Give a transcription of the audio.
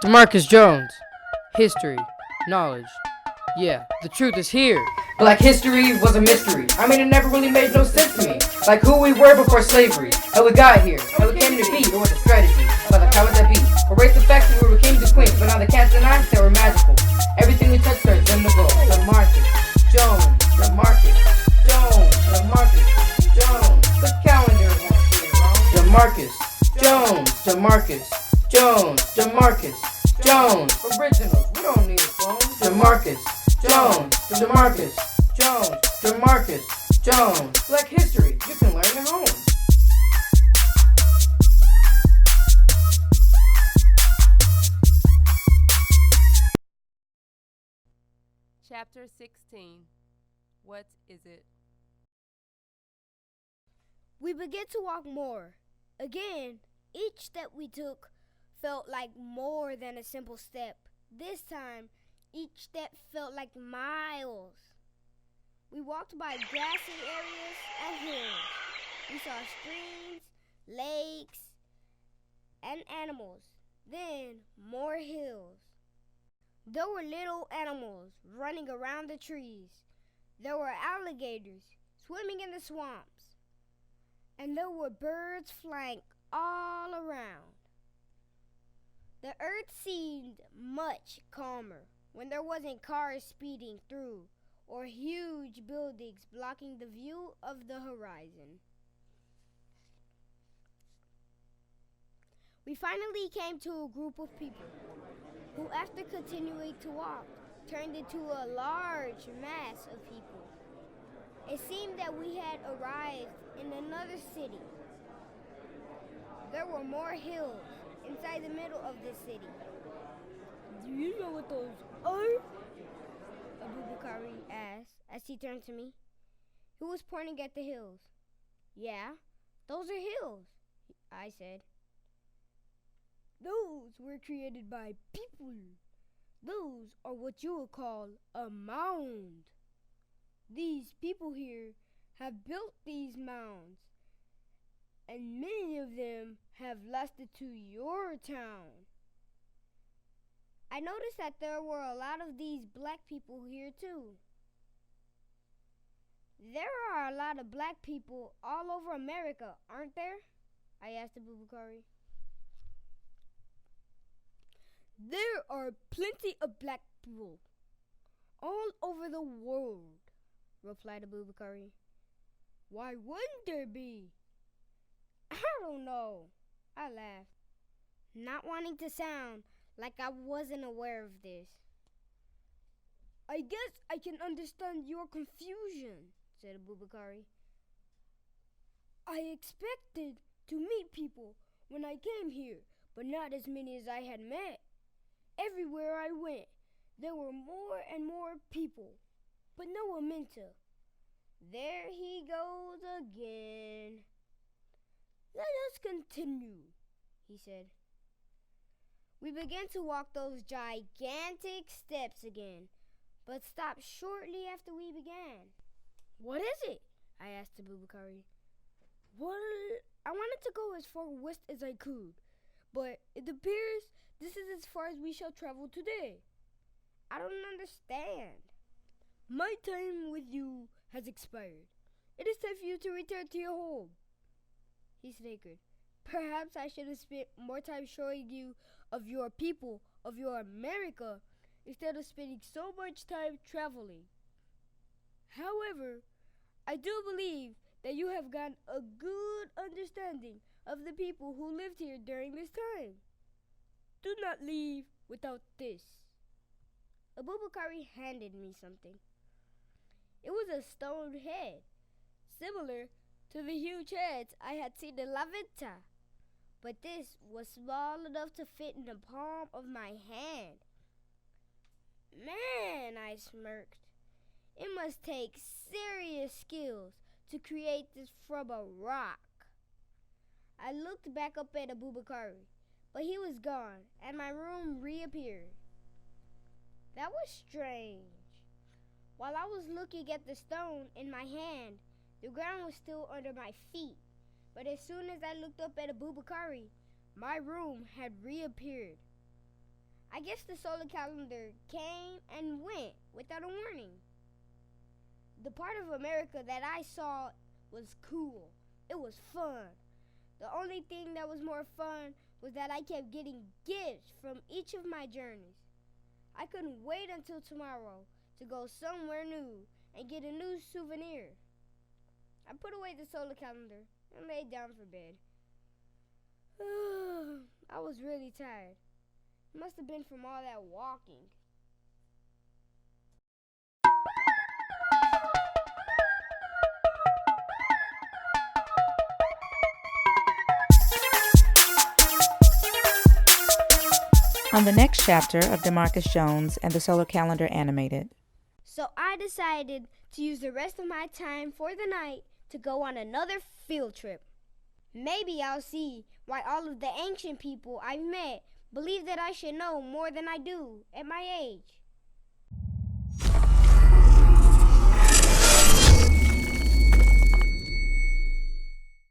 Demarcus Jones. History. Knowledge. Yeah, the truth is here. Black history was a mystery. I mean, it never really made no sense to me. Like who we were before slavery, how we got here, how we came to be, or what the strategy, about the powers that be. Erase the facts that we were kings and queens, but now the cats and I, they were magical. Everything we touched turns them to gold. Demarcus Jones, Demarcus Jones, Demarcus Jones. The calendar won't be wrong. Demarcus Jones, Demarcus Jones, Demarcus Jones. Originals, we don't need clones. Demarcus Jones, Demarcus Jones, Demarcus Jones. Black history, you can learn at home. Chapter 16. What is it? We began to walk more. Again, each step we took felt like more than a simple step. This time, each step felt like miles. We walked by grassy areas and hills. We saw streams, lakes, and animals. Then, more hills. There were little animals running around the trees. There were alligators swimming in the swamps. And there were birds flying all around. The earth seemed much calmer when there wasn't cars speeding through or huge buildings blocking the view of the horizon. We finally came to a group of people who, after continuing to walk, turned into a large mass of people. It seemed that we had arrived in another city. There were more hills inside the middle of the city. Do you know what those are? Bakari asked as he turned to me. He was pointing at the hills. Yeah, those are hills, I said. Those were created by people. Those are what you would call a mound. These people here have built these mounds, and many of them have lasted to your town. I noticed that there were a lot of these black people here too. There are a lot of black people all over America, aren't there? I asked Bakari. There are plenty of black people all over the world, replied Bakari. Why wouldn't there be? I don't know, I laughed, not wanting to sound like I wasn't aware of this. I guess I can understand your confusion, said Bakari. I expected to meet people when I came here, but not as many as I had met. Everywhere I went, there were more and more people, but no Venta. There he goes again. Let us continue, he said. We began to walk those gigantic steps again, but stopped shortly after we began. What is it? I asked Bakari. Well, I wanted to go as far west as I could, but it appears this is as far as we shall travel today. I don't understand. My time with you has expired. It is time for you to return to your home. He snickered. Perhaps I should have spent more time showing you of your people, of your America, instead of spending so much time traveling. However, I do believe that you have gotten a good understanding of the people who lived here during this time. Do not leave without this. Bakari handed me something. It was a stone head, similar to the huge heads I had seen in La Venta, but this was small enough to fit in the palm of my hand. Man, I smirked. It must take serious skills to create this from a rock. I looked back up at Bakari, but he was gone, and my room reappeared. That was strange. While I was looking at the stone in my hand, the ground was still under my feet. But as soon as I looked up at Bakari, my room had reappeared. I guess the solar calendar came and went without a warning. The part of America that I saw was cool. It was fun. The only thing that was more fun was that I kept getting gifts from each of my journeys. I couldn't wait until tomorrow to go somewhere new and get a new souvenir. I put away the solar calendar and laid down for bed. I was really tired. It must have been from all that walking. On the next chapter of Demarcus Jones and the Solar Calendar Animated. So I decided to use the rest of my time for the night to go on another field trip. Maybe I'll see why all of the ancient people I've met believe that I should know more than I do at my age.